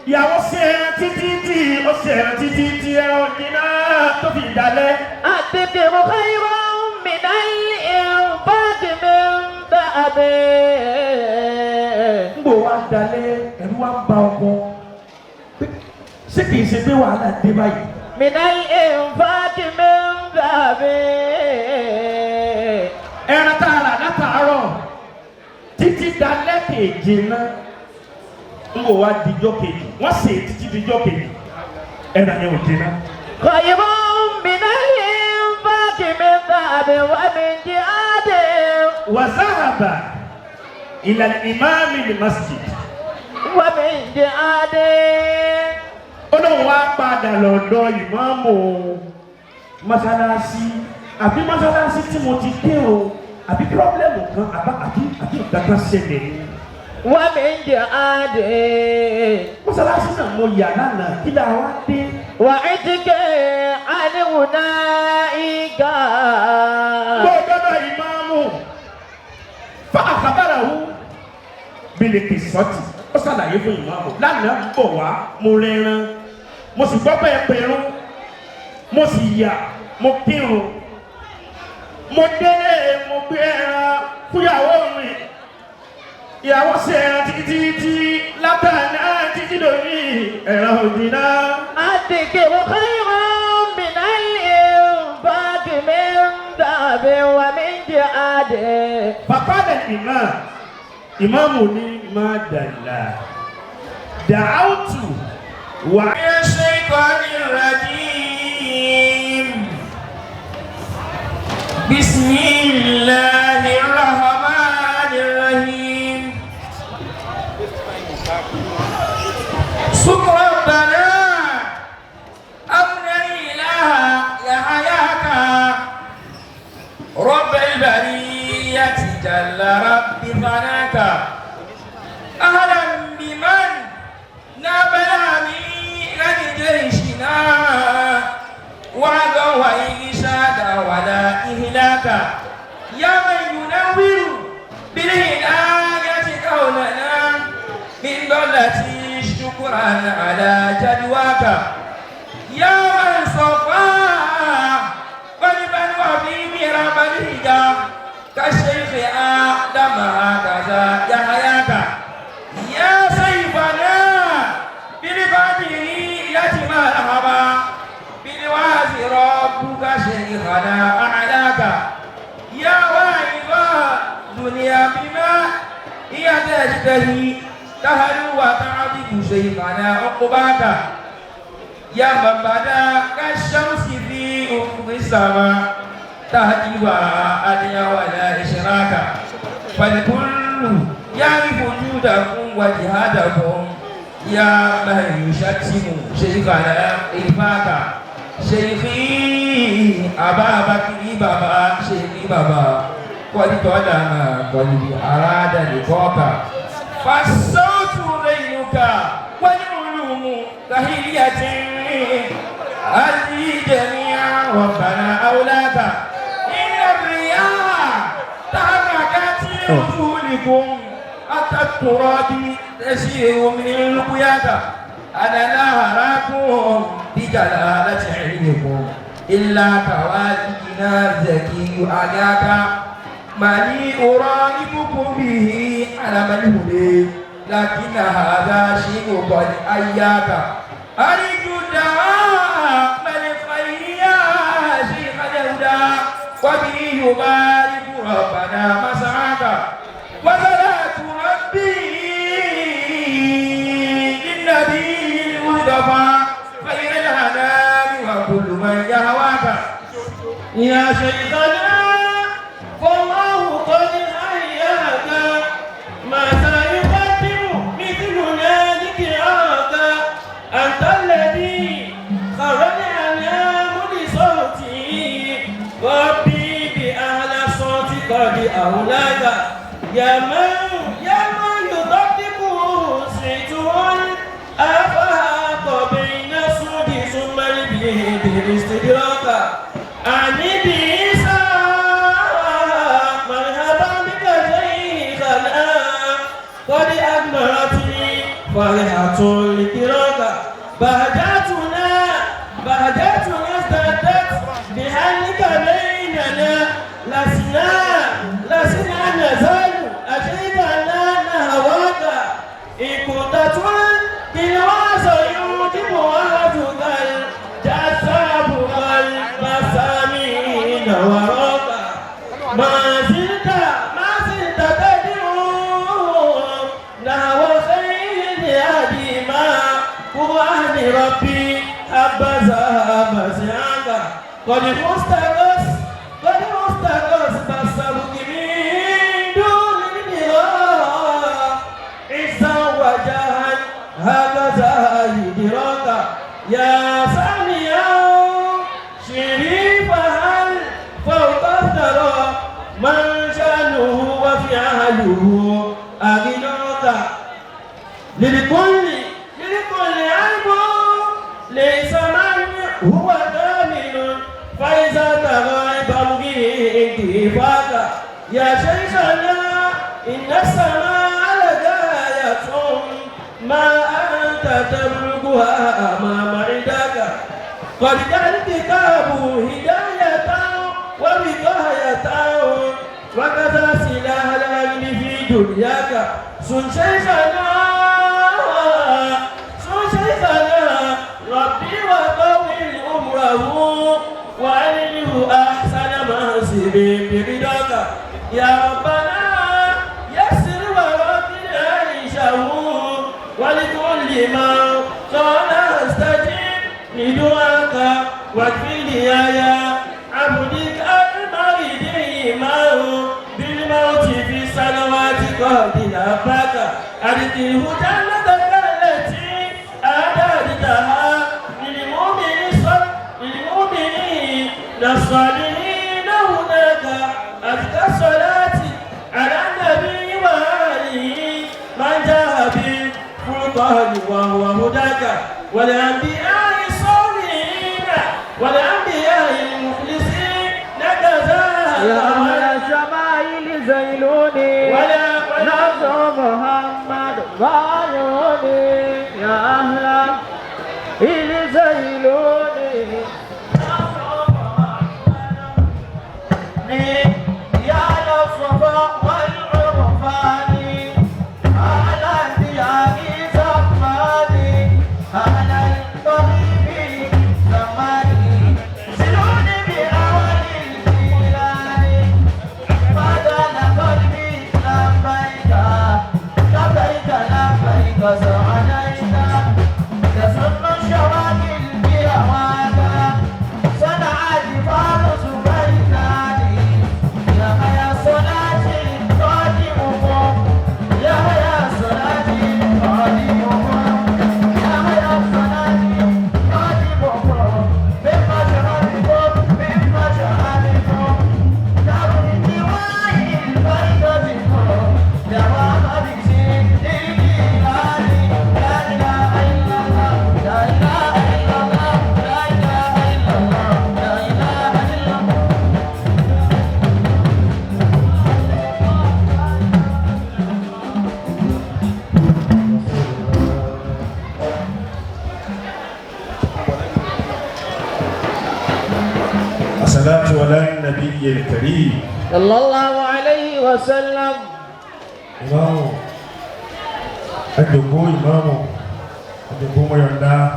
ìyàwó ṣe ẹran títí tí ó ṣe ẹran títí tí ẹran jiná tó fi dalẹ̀. àtẹ̀tẹ̀ mo ká irọ́ mi náà ẹ̀rù bá ti mi ń bá abẹ́. ń gbò wá dalẹ̀ ẹ̀rù wá ń ba ọkọ ṣé kìí ṣe pé wàhálà dé báyìí. mi náà ẹ̀rù bá ti mi ń bá abẹ́. ẹran tá a rà látàárọ̀ títí dalẹ̀ kejì náà ń wò wá dijọ́ kejì wọ́n sè é títí dijọ́ kejì ẹran yẹn ò jiná. kọ̀yìnbó mi náà ẹ̀rù bá ti mi ń bá abẹ́ wá mi jẹ́ adé. wàzáàbà ìlànà ìmáàmì ní masjid. wá mi jẹ́ adé. ó lóun wá padà lọ́dọ̀ ìmáàmù mọ́sálásí àbí mọ́sálásí tí mo ti dé o àbí pírọ́blẹ́mù kan àbí ìdájọ́ ṣẹlẹ̀ ni. wá mi jẹ́ adé. mọ́sálásí náà mo yà lánàá kí là wá dé. wà á ti kẹ́ àníwò náà ìgà. gbọ́dọ̀ ìmáàmù fa àkàbàrà wú bílíkì sọ́ọ̀tì ó ṣàlàyé fún ìmáàmù lánàá ń bọ̀ wá mo rẹran mo sì gbọ́ bẹ́ẹ̀ pẹ̀rún mo sì yà mo kírun mo délé mo gbé ẹran fúyàwó mi ìyàwó ṣe ẹran títí látàná títí lórí ẹran òdì náà. àtìkè wọ́n kọ́ ìwọ̀n mi náà lè bá kìmí ń dàbí wà mí jẹ́ adé. bàbá rẹ̀ ìmáàmù ní má dàlá dàáùtù wà. الشيطان الرجيم بسم الله الرحمن الرحيم سبح ربنا أمن الإله يحياك رب البرية جل رب فناك أهلا بمن نبلغ من جيشنا وعدا وإرشاد ولا إهلاك يا من ينور بالهداية كوننا من دولة شكرا على جدواك يا من صفا قلبا وفي مرام الهجا كالشيخ آدم هكذا يحياك يا سيفنا بالفاتحية مرحبا بالواز ربك شيخنا أعلاك يا واعظ دنيا بما هي تجتهي تهل وتعبد شيخنا عقباك يا من بدا كالشمس في أفق السماء تهدي وأدنى ولا إشراك فالكل يعرف وجودكم وجهادكم يا من يشتم شيخنا إلفاك شيخي أبا بكر بابا شيخي بابا قد طلع قلبي أراد لقاك فالصوت بينك والعلوم كهية هذه جميعا ربنا أولاك إن الرياح تحركت لوصولكم حتى التراب تسير من القيادة أنا لا أراكم بجلالة علمكم إلا كواكبنا الذكي أداك ما لي أرائبكم به على الهدى لكن هذا شيء قد أياك أرجو الدواء من الخير يا شيخ الهدى وبه يبارك ربنا مسعاك وصلاة ربي للنبي المصطفى خير الهدام وكل من يهواك يا شيخنا فالله قد أحياك ما سيقدم مثل ذلك هذا أنت الذي خرج الأنام لصوتي ربي بأعلى صوت قد أولاك يا من يطبق سيتون أفاق بين السود ثم البيد الاستدراك أعني بإسا مرحبا بك شيخنا قد أجمعتني فرحة الكرام بهجاتنا ازدادت بحالك بيننا لسنا نزال أجيبنا نهواك إن كنت تلواز يوجب وجهك الجذاب والمسامين وراك ما زلت تدعو نحو خير هدي ما قرآن ربي حبذا مسعاك قد مستغص بصرك من دون المراء عزا وجها هكذا يدراك يا ساميا شريف هل فوق الثرى من شأنه وفعله أغناك للكل عيب ليس من هو كامل فإذا تغيب انتفاك يا شيخنا إن السماء لغاية ما أنت تبلغها أمام عداك قد جاء الكتاب هداية وبقاية وكذا سلاح العلم في دنياك سن شيخنا ربي وطول عمره وعلمه أحسن منصب برضاك يا ربنا يسر وربنا عيشه ولكل من قال استجب لدعاك واكفي لي يا عبدك المريض إيمان بالموت في السنوات قد نباك أدخله جنتك التي أعددتها للمؤمنين الصالحين هناك أزكى الصلاة على النبي وآله من جاء بالفرقان وهو هداك والأنبياء الصالحين والأنبياء المخلصين كذا يا أهل الشمائل زيلوني نصر محمد غايوني يا أهل زيلوني يا الصفا والعرفان على الديار زماني على الطبيب زماني سلوني بأول الجيلان فدان قلبي لبيك سعديك تسن الشواكل بهواك صنعت فارس بيتاني يا يا صلاتي قادمكم يا يا صلاتي قادمكم يا يا صلاتي قادمكم بما شربكم دار الدواء البيضتكم يا وهب الصلاة على النبي الكريم صلى الله عليه وسلم. إمام أدوكو إمام أدوكو ميوندا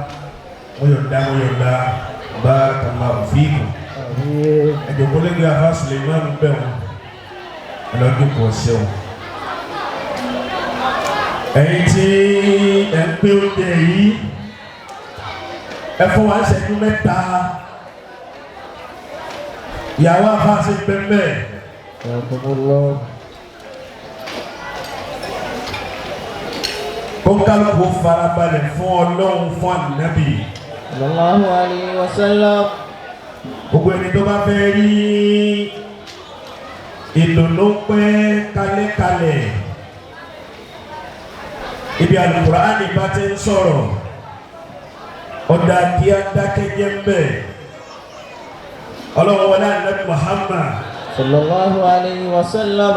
بارك الله فيكم. أدوكو لنجا خاص الإمام بهم ألوكي كوسيو أيتي أمبيو دي ẹfọ wa ṣẹ́jú mẹ́ta ìyàwó afáàṣẹ pẹpẹ kó kálukú farabalẹ̀ fún Ọlọ́run fún ànábì sallallahu alayhi wa sallam. gbogbo ẹni tó bá fẹ́ rí ìdùnnú pẹ́ kálẹ̀kálẹ̀ ibi Al-Qur'ani bá ti ń sọ̀rọ̀ ọ̀dà kí á dákẹ́jẹ́ ń bẹ̀ Ọlọ́run wọlé ànábì Muhammad sallallahu alayhi wa sallam.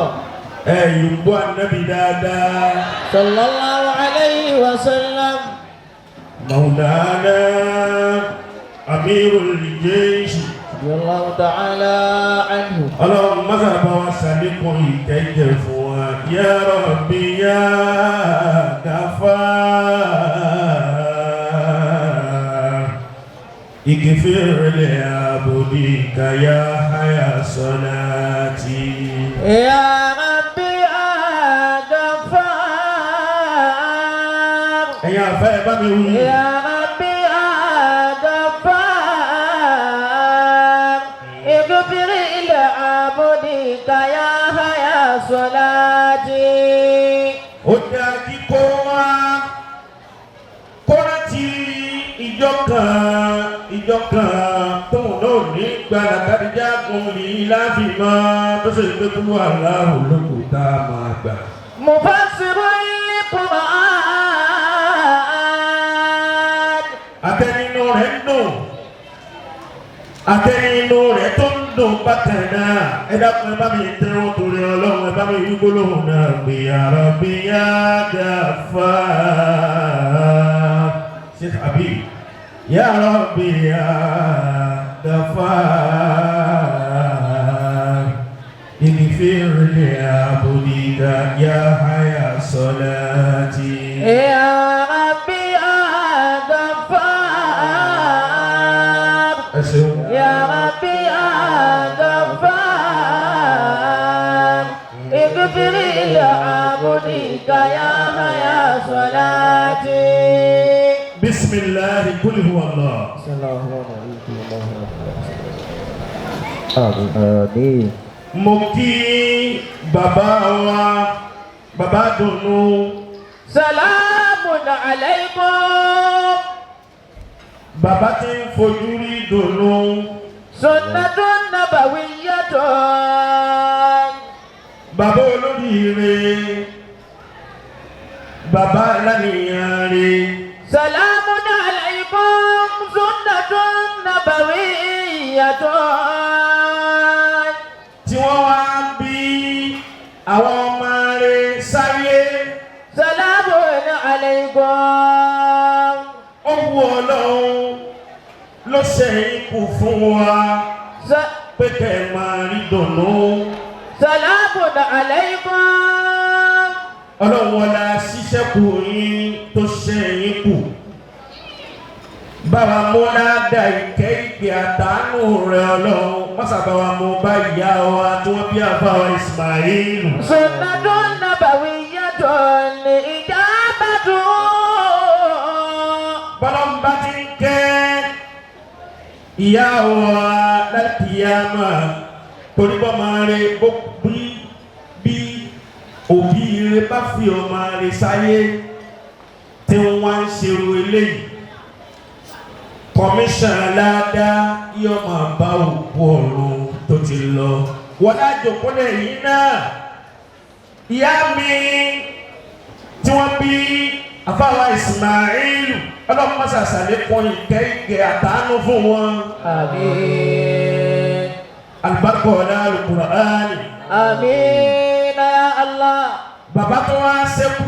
yùgbọ́ ànábì dáadáa sallallahu alayhi wa sallam. مولانا أمير الجيش رضي الله تعالى عنه. اللهم صل وسلم كيف يا ربي يا غفار اغفر لعبدك يا حيا صلاتي يا ربي يا غفار يا فاهم يا ربي يا غفار اغفر لعبدك يا حيا صلاتي. ó dá kíkó wá kórántì ìjọ kan tóun náà ní gbàdá kádìjà gun lè láfi mọ́ tó ṣe pé kúrú aláwọ̀ lóko tá a máa gbà. مفسر القرآن Atẹ́nínú rẹ̀ ń dùn atẹ́nínú rẹ̀ tó ń dùn bákan náà ẹ dákun ẹ bá mi tẹ́wọ́ torí ọlọ́run ẹ bá mi wí gbólóhùn náà pé ya Rabbi ya Ghaffar Sheikh Abi ya Rabbi ya Ghaffar ighfir li abdika ya haya salati. يا ربي يا غفار يا ربي يا غفار اغفر لعبدك يا حيا صلاتي. بسم الله قل هو الله. آمين. Mo kí bàbá wa bàbá dùnú. Salamun alaykum. Bàbá tí ń fojú rí dùnú. Sunnatun nabawiyyatun. Bàbá olóríire. Bàbá aláníyàn rí. Salamun alaykum. Sunnatun nabawiyyatun. Tí wọ́n wá bí àwọn ọmọ rẹ̀ sáyé. Salamun alaykum. Ó wù Ọlọ́run ló ṣe ikú fún wa pé kẹ́ ẹ máa rí dùnú. Salamun alaykum. Ọlọ́run wọlá ṣiṣẹ́ kù yín tó ṣe yín kù. Báwa mú ládà ìkẹ́ ìpè àtàánú rẹ̀ Ọlọ́run. Wọ́n sábàá mú bá ìyá wa tí wọ́n bí àfáwà Ismail. Sunnatun nabawiyyatun ijabatu. Bọ́lọ́mbà ti ń kẹ́ ìyá wa láti yá máa torí bọ́ máa rẹ̀ bí òbí rẹ̀ bá fi ọmọ rẹ̀ sáyé tí wọ́n ń ṣerú eléyìí. Kọmíṣàn ládàá yóò máa bá òkú ọ̀run tó ti lọ. Wọ́n lájò kúnlẹ̀ yìí náà. Ìyá mi tí wọ́n bí àfáwà Ismail ọlọ́run máa ṣàṣàlékún ìkẹ́ ìkẹ́ àtàánú fún wọn. Àmín. Àlùbáríkà ọ̀la Al-Qur'ani. Àmín ya Allah. Bàbá tó wá ṣẹ́kù.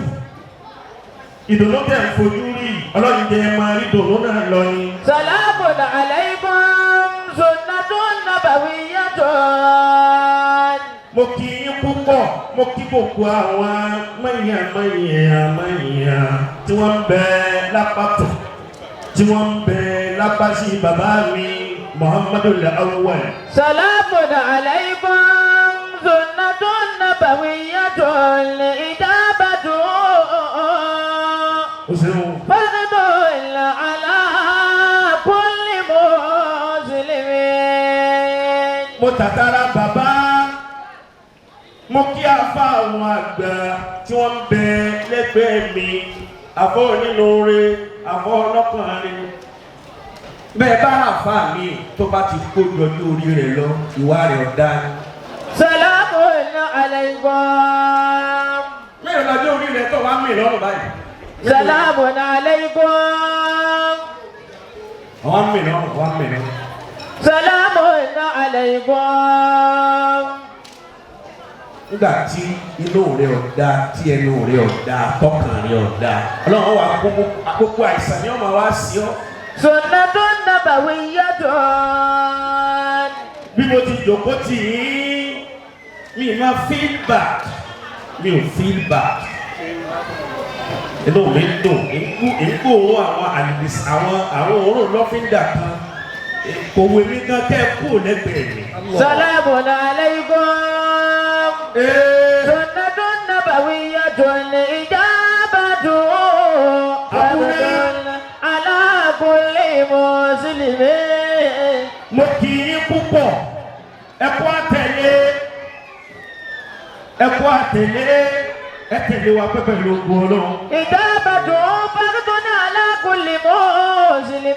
Ìdùnnú tẹ̀ ń fojú rí ọlọ́run jẹ́ máa rí ìdùnnú náà lọ ni. Salamun alaykum. Sunnatun nabawiyyatun. Mo kí yín púpọ̀, mo kí gbogbo àwọn mọ̀nyàn tí wọ́n ń bẹ lápapọ̀, tí wọ́n ń bẹ lápásí bàbá mi Muhammadu Awwal. Salamun alaykum. Sunnatun nabawiyyatun ijabatu. Fardun ala kulli muslimin. Mo tàtàrà bàbá. Mo kí àfá àwọn àgbà tí wọ́n ń bẹ lẹ́gbẹ̀ẹ́ mi, àfọ́ onínúure, àfọ́ ọlọ́kùnrin. Bẹ́ẹ̀ bá àfá mi tó bá ti kó jọjú orí rẹ̀ lọ, ìwà rẹ̀ ọ̀dá. Salamun alaykum. Mẹ́rin lọ́jọ́ orí rẹ̀ tó wá mì lọ́rùn báyìí. Salamun alaykum. Àwọn mì lọ́rùn, wọ́n mì lọ́rùn. Salamun alaykum. nígbà tí inú rẹ̀ ọ̀dà tí ẹnu rẹ̀ ọ̀dà tọkàn rẹ̀ ọ̀dà ọlọ́run wà gbogbo àìsàn ni ọmọ wa sí ọ. Sunnatun nabawiyyatun. Bí mo ti jòkó tì í mi máa feel bad mi ò feel bad inú mi dùn ìgbó àwọn òórùn lọ́fíńdà kan kò wé mi gan kẹ́ kú lẹ́gbẹ̀ẹ́ mi. Salamun alaykum. Sunnatun nabawiyyatun ijabatu fardun ala kulli muslimin. Mo kì í púpọ̀ ẹ̀kọ́ àtẹ̀lé ẹ̀tẹ̀lé wa pẹ́pẹ́ lóògùn ọlọ́run. Ijabatu fardun ala kulli muslimin.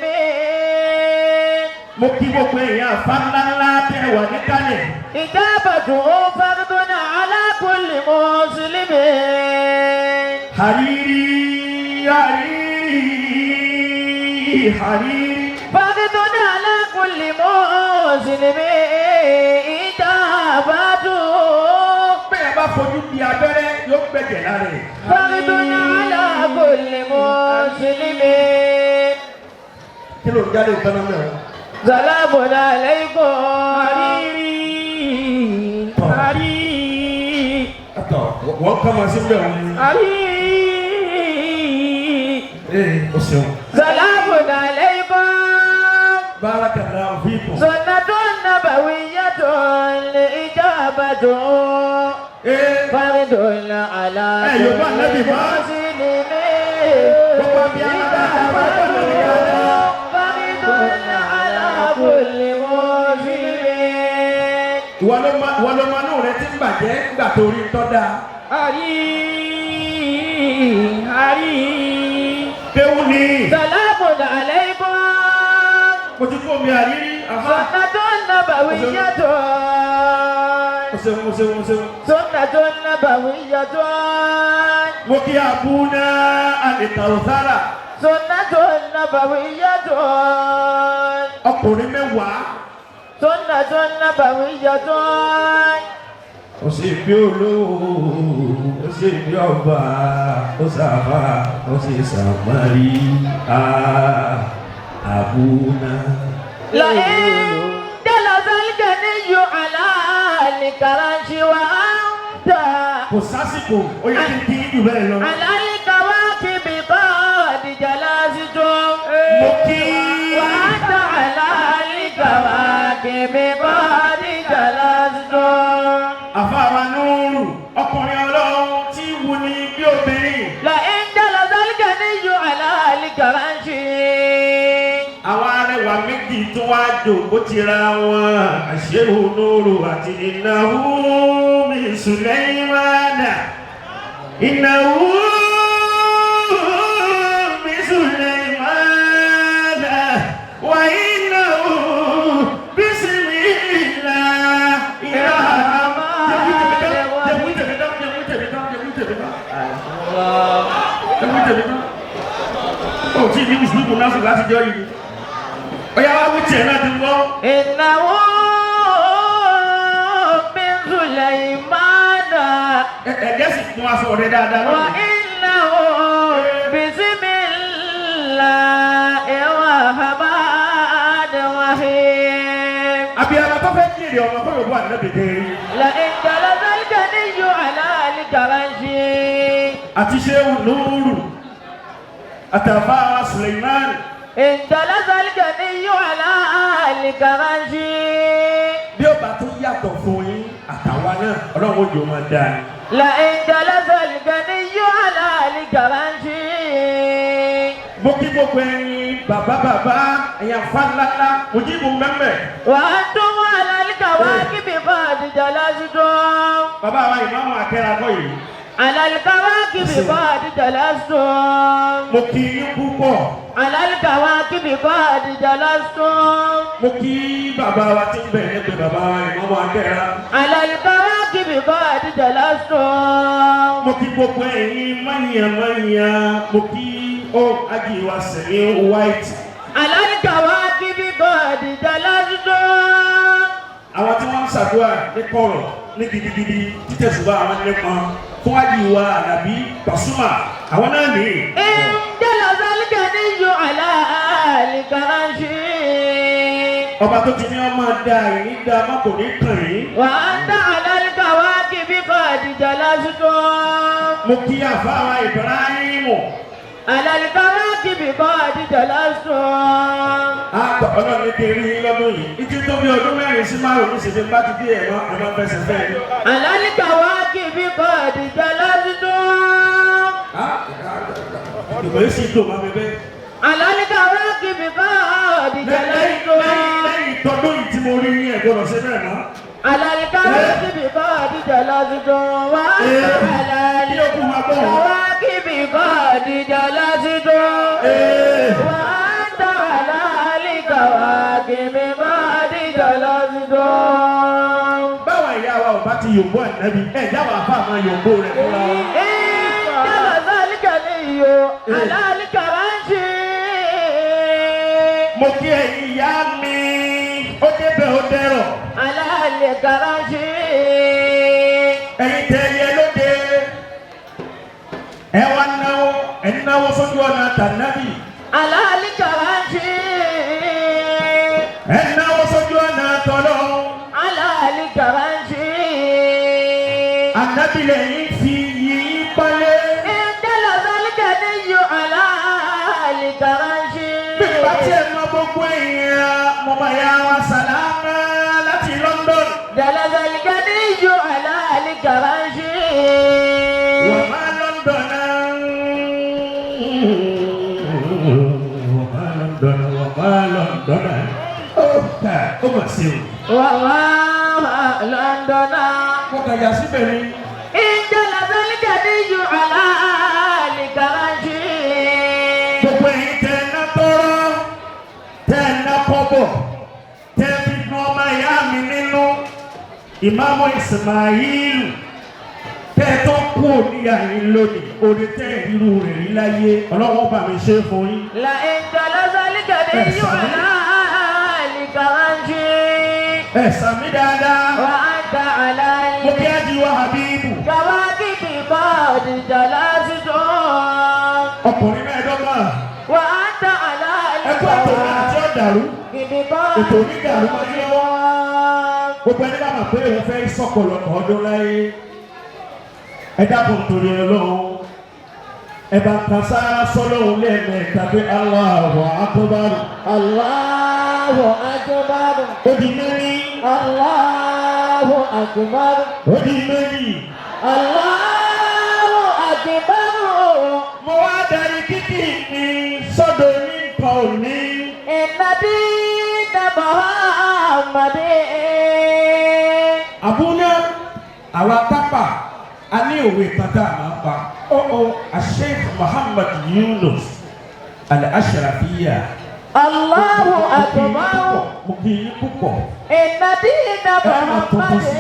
Mo kí gbogbo èèyàn afánláńlá tẹ́ wà níkàlẹ̀. Ijabatu fardun ala kulli muslimin. Hariri. Fardun ala kulli muslimin. Ijabatu. Bẹ́ẹ̀ bá fojú di abẹ́rẹ́ yóò gbẹ̀jẹ̀ lára rẹ̀. Fardun ala kulli muslimin. Kí ló ń jáde ìtọ́nà mẹ́rin? Salamun alaykum. Hariri. Attends, wọ́n kọ́ ma sí bẹ́ẹ̀ wọ́n. O ṣeun. Salamun alaykum. Barakallahu fiikum. Sunnatun nabawiyyatun ijabatu fardun ala kulli muslimin. Fardun ala kulli muslimin. Wọ́n ló máa nù rẹ tí ń bàjẹ́ nígbà tó rí tọ́ da. Hariri. Kéwù ni. Salamun alaykum. Mo ti kó mi àrírí. Sunnatun nabawiyyatun. O ṣeun. Sunnatun nabawiyyatun. Mo kí Abuna Al-Kawthara. Sunnatun nabawiyyatun. Ọkùnrin mẹ́wàá. Sunnatun nabawiyyatun. Ó sì bí olówó, ó sì bí ọba, ó sábà, ó sì sàmárì. Abuna. لئن جلس الجني على الكرش وأنت Kò sásìkò, ó yẹ kí n jù bẹ́ẹ̀ lọ. على الكواكب قد جلستم Mo kí. وأنت على الكواكب قد جلستم. Àfáàwá Núrù, ọkùnrin ọlọ́run tí wù ní bí obìnrin. لئن جلس الجني على الكرش. Àwọn arẹwà méjì tó wá jòkó tira wọn. Àṣẹ́hù Núrù àti Innahu min Sulaymana. Innahu min Sulaymana. Wa innahu bismillahir rahmanir rahim. Ó ti ní Mùsùlùmí náà sùn láti jọ yìí. Ọya wá wí tiẹ̀ náà ti gbọ́. إنه من سليمان Ẹ̀jẹ̀ sì kún aṣọ rẹ̀ dáadáa lọ́wọ́. وإنه بسم الله الرحمن الرحيم. Abiyamọ tó fẹ́ kiri ọmọ kó yóò bọ́ àdínẹ́bìdé rí. لئن جلس الجني على الكرش. Àti Ṣéhù Núrù àtàfáà Suleiman. إن جلس الجني على الكرش. Bí ó bá tún yàtọ̀ fún yín àtàwa náà, ọlọ́run ó jò máa dáa ni. لئن جلس الجني على الكرش. Mo kí gbogbo ẹ̀yin bàbá ẹ̀yàn fáńláńlá Mujibu mẹ́mẹ́. وأنتم على الكواكب قد جلستم. Bàbá wa ìmáàmù Akẹ́ra kọ́ yìí. على الكواكب قد جلستم. Mo kí yín púpọ̀. على الكواكب قد جلستم. Mo kí bàbá wa tí ń bẹ̀rẹ̀ pé bàbá wa ìmáàmù Akẹ́ra. على الكواكب قد جلستم. Mo kí gbogbo ẹ̀yin mọ́nyàmọ́nyà. Mo kí ajíwa sẹ̀mí white. على الكواكب قد جلستم. àwọn tí wọ́n ń ṣàdúrà ní kọ̀rọ̀ ní gidigidi títẹ̀sùbà àwọn ilé kan fún àjíwá àdàbí Pasuma àwọn náà ní. ìjọba sálíkà ní yóò àlìkàránṣí. ọba tó ti ní ọmọ da ìní da má kò ní kàn yín. wà á dá àlálíkà wá kí bí kò àdìjà lásìkò. mo kí àfáwà Ibrahimu. àlálíkà wá kí bí kò àdìjà lásìkò. Ọlọ́run ní kí n rí lọ́dún yìí ìtí tó bí ọdún mẹ́rin sí márùn-ún sì fi bá ti dé ẹ̀rọ fẹsẹ̀ fẹ́ ni. àlálíkà wá kí bí kò àdìjà lásìkò. ìwé sì dùn mọ́ mi bẹ́ẹ̀. àlálíkà wá kí bí kò àdìjà lásìkò. lẹ́yìn tọdún yìí tí mo rí yín ẹ̀gbọ́n lọ sí bẹ́ẹ̀ mọ́. àlálíkà wá kí bí kò àdìjà lásìkò. wá àlálíkà wá kí bí kò àdìjà lásìkò. Báwa ìyá wa ò bá ti yòǹbó ànábì ẹ̀ jáwọ́ àfa àmọ́ yòǹbó rẹ̀ fúnra wa. Ìjọba sálíkà ní iyo, àlálíkà ránṣẹ́. Mo kí ẹ̀yin ìyá mi, ó débẹ̀ ó dẹ̀rọ̀. Àlálíkà ránṣẹ́. Ẹ̀yin tẹ ẹyẹ lóde, ẹ wá náwó, ẹ̀ náwó sójú ọ̀nà tànábì. Àlálíkà ránṣẹ́. Ẹ náwó sójú ọ̀nà tọ́lọ́. Àlálíkà ránṣẹ́. Ànábì lẹ́yìn fi yìí pọ́lé. Ìjọba sálíkà ní yóò àlálíkà ránṣẹ́. Bí bá tiẹ̀ mọ gbogbo èèyàn, mo máa yá wa sàlámà láti London. Ìjọba sálíkà ní yóò àlálíkà ránṣẹ́. Wọ́n máa London náà. Londona, oh, mà sí o. Wàá Londona. Mo kà yà síbẹ̀ ni. Ìjọba sálíkà ní yóò àlálíkà ránṣẹ́. Gbogbo ẹ̀yin tẹ̀ ẹ̀ ná tọrọ, tẹ̀ ẹ̀ ná kọ́bọ̀, tẹ̀ fi nu ọmọ ìyá mi nínú. Ìmáàmù Ismail tẹ̀ tó kú òníyà yín lónìí. Orí tẹ̀ irú rẹ̀ rí láyé. Ọlọ́wọ́ bá mi ṣe fún yín. La ìjọba sálíkà ní yóò àlálíkà ránṣẹ́. Ẹ sàmì dáadáa. Wà á ta àlàyé. Mo kí á di wa Habibu. Kàwá kìkì bá òdìjà lásìkò. Ọkùnrin mẹ́ẹ̀ẹ́dọ́gbọ̀n. Wà á ta àlàyé. Ẹgbẹ́ àtòrí àti ọ̀dàrú. Kìkì bá ètò onídàrú máa ń lọ́wọ́. Gbogbo ẹni bá mà pé òun fẹ́ sọ̀kọ̀lọ̀kọ̀ ọdún láyé. Ẹ dábò torí Ọlọ́run. Ẹ bá kan sára sọ́lọ́run lẹ́ẹ̀mẹ́ta pé Allahu Akbar. Allahu Akbar. Ó di mẹ́rin. Allahu Akbar. Ó di méjì. Allahu Akbar. Mo wá darí kíkì mi sọ́dọ̀ ní nǹkan òní. Ìnàdí na Muhammadin. Àbúlé àwa tápà a ní òwe kàtà máa pa. Sheikh Muhammad Yunus al-Ashrafiya. Allahu Akbar. Mo kì í púpọ̀. Ìnàdí na Muhammadin.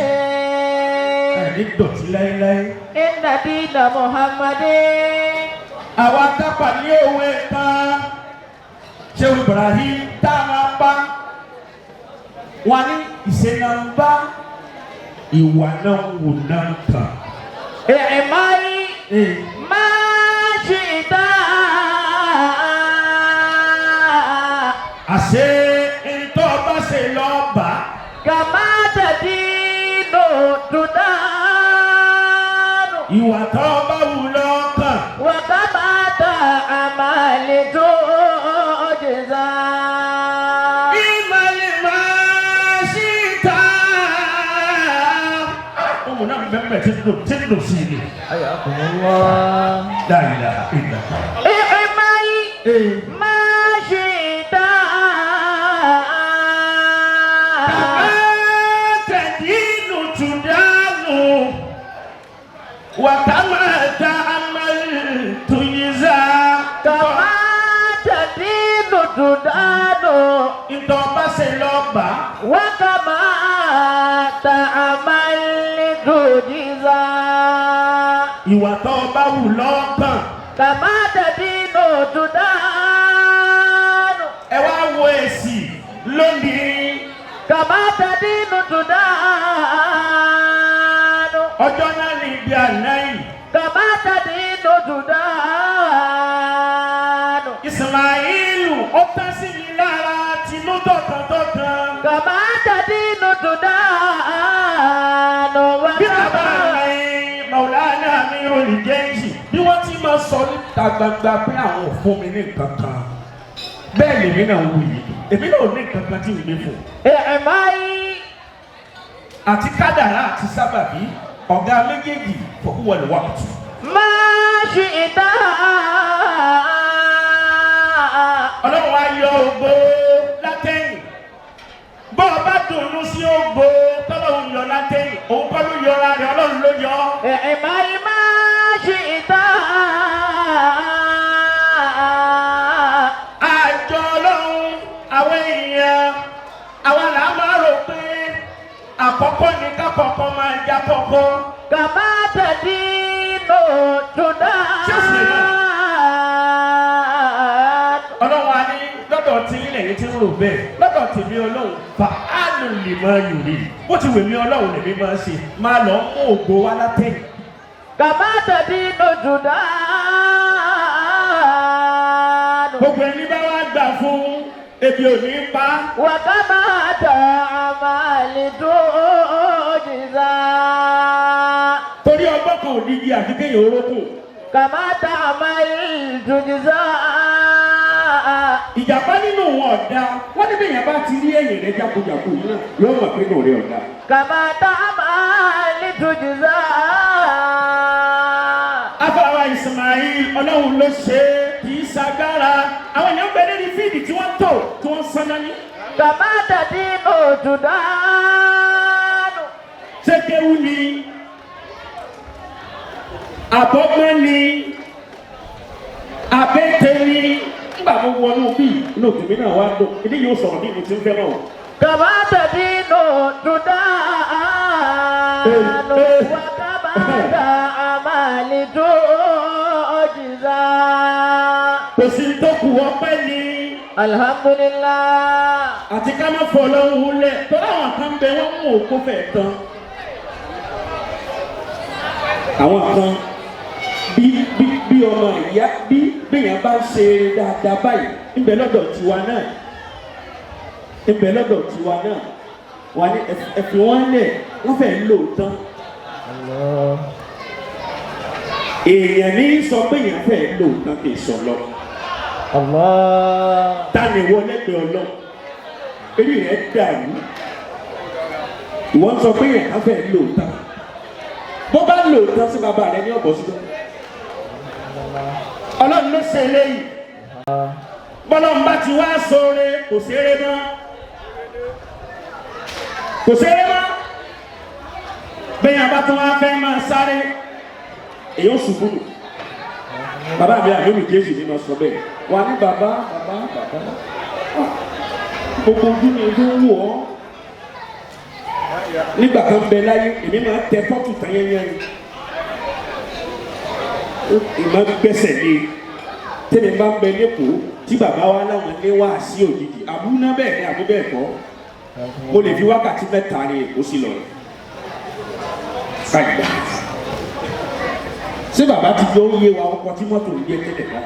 Ẹni dọ̀tí láéláé. Ìnàdí na Muhammadin. Àwa tápà ní òwe kan. Sheikh Ibrahim tá a máa bá. Wọ́n ní ìṣẹ̀nàmbá ìwà náà wò náà kàn. Ẹ̀ẹ̀máyí máa ṣe ìdá. Àṣé ìtọ́ bá ṣe lọ́ọ̀bà. Kàmá tẹ̀dí lòdù dánù. Ìwà tó bá wù lọ́kàn. Wà ká máa ta àmàlè tó jẹ̀zá. Ìmàlè máa ṣì ta. Ọmọ náà bẹ̀rẹ̀ tí lò sí ni. Ayakumullah. La ilaha illallah. Ìmáyí máa ṣì ta. Wàkàmà ta àmàlù yíza. Kàmá tẹ̀lé lòdù dánù. Ìtọ́ba ṣe lọ́ba. Wàkàmà ta àmàlù yíza. Ìwà tó bá wù lọ́kàn. Kàmá tẹ̀lé lòdù dánù. Ẹ wá wo èsì lónìí. Kama tadinu tudanu. Ọjọ́ náà ní ibi àná yìí. Kama tadinu tudanu. Ismailu ó tán sí mi lára tinú tọkàntọkàn. Kama tadinu tudanu. Bí bàbá rẹ̀ Maulana Amirul Jaysh bí wọ́n ti máa sọ níta gbangba pé àwọn ò fún mi ní nǹkan kan. Bẹ́ẹ̀ lèmi náà wù yìí. Èmi náà ò ní nǹkan kan tí ìwé fún. Àti kádàrá àti sábàbí ọ̀gá méjèèjì fọwọ́lù wà tù. Máa ṣe ìta. Ọlọ́run á yọ ògbó látẹ̀yìn. Bọ́ ọ bá dùnú sí ògbó tọ́lọ́run yọ látẹ̀yìn. Òun kọ́ ló yọra rẹ̀, Ọlọ́run ló yọ. Máa ṣe ìta. Àjọ Ọlọ́run àwọn èèyàn àwọn là máa rò pé àkọ́kọ́ ni kákọ́kọ́ máa já kọ́kọ́. Kàmá tadinu tudanu. Ọlọ́run á ní lọ́dọ̀ tí ilẹ̀ yìí ti ń rò bẹ́ẹ̀ lọ́dọ̀ tèmi Ọlọ́run fa áàlù lè máa yòrè bó ti wèmí Ọlọ́run lèmi máa ṣe máa lọ mú ògbó wá látẹ̀yìn. Kàmá tadinu tudanu. Gbogbo ẹni bá wá gbà fún ebi ò ní pa. Wa kama ta'malitu jiza. Torí ọgbọ́n kan ò dídí àti kéèyàn orókùn. Kama ta'malitu jiza. Ìjàpá nínú wọn ọ̀dà wọ́n ní bẹ́ẹ̀ yẹn bá ti rí ẹ̀yìn rẹ̀ jákujàku yìí náà yóò mọ̀ pé náà rí ọ̀dà. Kama ta'malitu jiza. Afọwọ́ Ismail Ọlọ́run ló ṣe kì í ṣagbára àwọn èèyàn bẹ̀rẹ̀ ní fíìdì tí wọ́n tò tí wọ́n sanná ní. Kama tadinu tudanu. Ṣé kéwú ni àbọ̀gbọ́n ni àbẹ́tẹ̀ ni nígbà mo wọnú bíi inú tèmi náà wá dùn ìdí yóò sọ̀rọ̀ bí mo ti ń fẹ́ náà. Kama tadinu tudanu. Wa kama ta'malitu jiza. Kò sí tó kù ọpẹ́ ni. Alhamdulillah. Àti ká má fọ lọ́wọ́ lẹ̀ tó láwọn kan bẹ wọ́n mú òkú fẹ̀ tán. Àwọn kan bí ọmọ ìyá bí bẹ́yàn bá ń ṣe dáadáa báyìí ńbẹ lọ́dọ̀ tiwa náà wà ní ẹ̀fì wọn lẹ̀ wọ́n fẹ́ lò tán. Èèyàn ní sọ pé èèyàn fẹ́ lò tán kì í sọ lọ. Tani wọ lẹ́gbẹ̀ẹ́ Ọlọ́run eré rẹ̀ dàrú ìwọ́n sọ pé èèyàn fẹ́ lò tán bó bá lò tán sí bàbá rẹ̀ ní ọ̀bọ̀ síbẹ̀. Ọlọ́run ló ṣe eléyìí bọ́lọ́run bá ti wá sóore kò ṣeré mọ́ bẹ́ẹ̀ bá tún wá fẹ́ máa sáré èyí ó ṣubú nù. Bàbá mi àlómi Jésù ni mo sọ bẹ́ẹ̀ wà ní bàbá gbogbo ojú mi ló ń wò ọ́ nígbà kan bẹ láyé èmi máa tẹ pọ́tù tán yẹn ni ìmọ̀ gbẹ́sẹ̀ lé tẹ́lẹ̀ bá ń bẹ lẹ́kọ̀ọ́ tí bàbá wa láwọn lé wá sí òjijì àbúná bẹ́ẹ̀ ni àbú bẹ́ẹ̀ kọ́ mo lè fi wákàtí mẹ́ta ní èkó sí lọ káyìí ṣé bàbá ti yọ iye wa ọkọ̀ tí mọ́tò ń gbé tẹ́lẹ̀ náà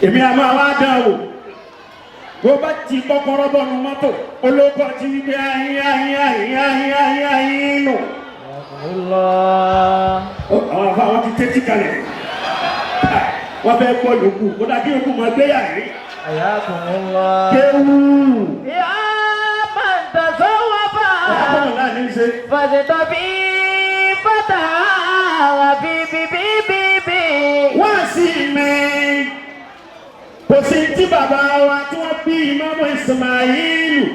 èmi a máa wá dán wò bó bá ti kọ́kọ́rọ́ bọ́nu mọ́tò olóko ti gbé ayín nù. Àwọn àfa wọn ti tẹ́tí kalẹ̀ wọ́n fẹ́ gbọ́ yòókù kó dá kí yòókù máa gbé yàrá. Kéwù. Ya man tasawwafa. Ọ̀pọ̀ náà ní í ṣe. Fàṣetọ̀ bí bàtà wà bí. Wọ́n sì mi kò sí tí bàbá wa tí wọ́n bí Ìmáàmù Ismailu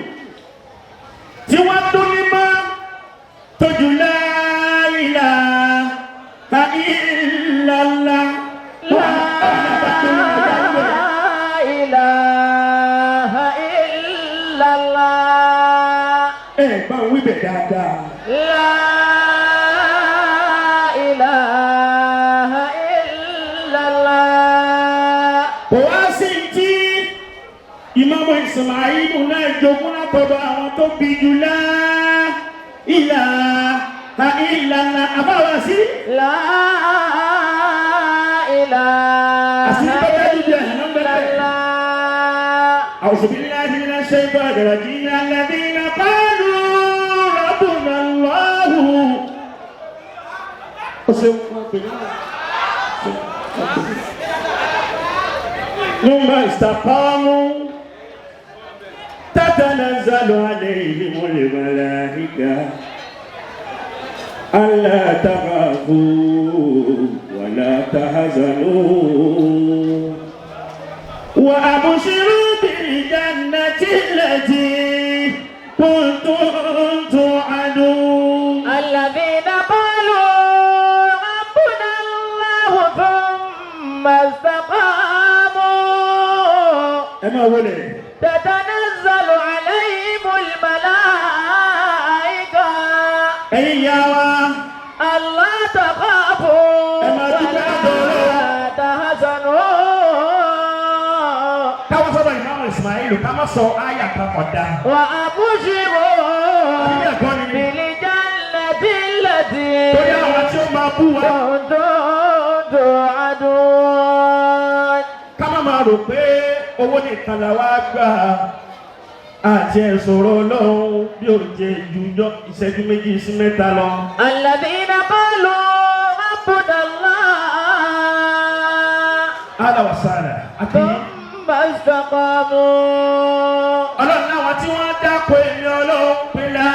tí wọ́n dún ní mọ́ tójú la ilaha illallah. La ilaha illallah. Bá ń wí bẹ̀ dáadáa. La ilaha illallah. Kò wá sí tí Ìmáàmù Ismailu náà jogún látọ̀dọ̀ àwọn tóbi jù la ilaha illallah àbáwásí. La ilaha illallah. أعوذ بالله من الشيطان الرجيم الذين قالوا ربنا الله ثم استقاموا تتنزل عليهم الملائكة ألا تخافوا ولا تحزنوا وأبشروا بالجنة التي كنتم توعدون. الذين قالوا ربنا الله ثم استقاموا تتنزل عليهم الملائكة ألا تخافوا ولا تحزنوا. وأبشروا بالجنة التي كنتم توعدون. Ká má rò pé owó nìkan la wá gbà àti ẹ̀sọ̀rọ̀ Ọlọ́run bí ó jẹ ìjújọ́ ìṣẹ́jú méjì sí mẹ́ta lọ. الذين قالوا ربنا الله Ala wa sala. ثم استقاموا. Ọlọ́run láwọn tí wọ́n dákọ̀ èmi Ọlọ́run pé la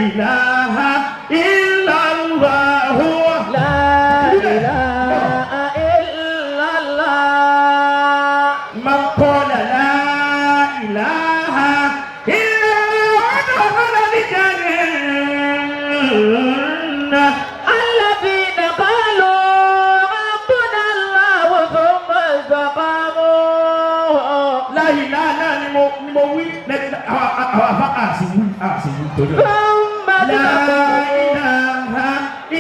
ilaha illallah. لا إله إلا الله. Man qala la ilaha illallah dakhala al-jannah. الذين قالوا ربنا الله ثم استقاموا. La ilaha ni mo wí àwọn àbá àṣìwí torí ọ̀rọ̀. ثم La استقاموا. ilaha